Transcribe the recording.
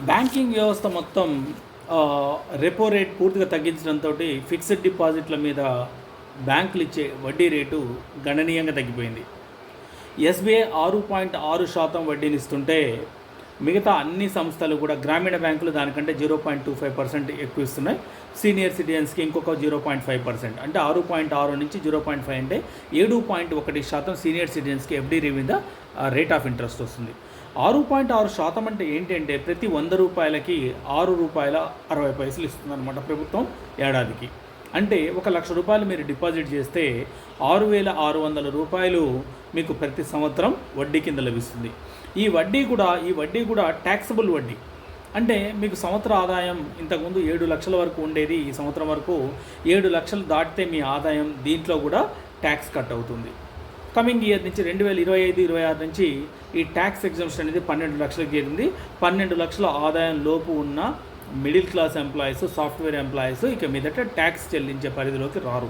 Banking వ్యవస్థ మొత్తం repo rate పూర్తిగా తగ్గించడంతో ఫిక్స్డ్ డిపాజిట్ల మీద బ్యాంకులు ఇచ్చే వడ్డీ రేటు గణనీయంగా తగ్గిపోయింది. ఎస్బీఐ 6.6% వడ్డీని ఇస్తుంటే మిగతా అన్ని సంస్థలు కూడా గ్రామీణ బ్యాంకులు దానికంటే 0.25% ఎక్కువ ఇస్తున్నాయి. సీనియర్ సిటిజన్స్కి ఇంకొక 0.5%, అంటే 6.6 నుంచి 0.5 అంటే 7.1% సీనియర్ సిటిజన్స్కి ఎఫ్డీ మీద రేట్ ఆఫ్ ఇంట్రెస్ట్ వస్తుంది. 6.6% అంటే ఏంటంటే ప్రతి 100 రూపాయలకి ₹6.60 ఇస్తుందన్నమాట ప్రభుత్వం ఏడాదికి. అంటే 1,00,000 రూపాయలు మీరు డిపాజిట్ చేస్తే ₹6,600 మీకు ప్రతి సంవత్సరం వడ్డీ కింద లభిస్తుంది. ఈ వడ్డీ కూడా ట్యాక్సబుల్ వడ్డీ. అంటే మీకు సంవత్సర ఆదాయం ఇంతకుముందు 7 లక్షల వరకు ఉండేది, ఈ సంవత్సరం వరకు 7 లక్షలు దాటితే మీ ఆదాయం దీంట్లో కూడా ట్యాక్స్ కట్ అవుతుంది. కమింగ్ ఇయర్ నుంచి 2025-26 నుంచి ఈ ట్యాక్స్ ఎగ్జంప్షన్ అనేది 12 లక్షలకు చేరింది. 12 లక్షల ఆదాయం లోపు ఉన్న middle class employees, software employees ఇక మీదట ట్యాక్స్ చెల్లించే పరిధిలోకి రారు.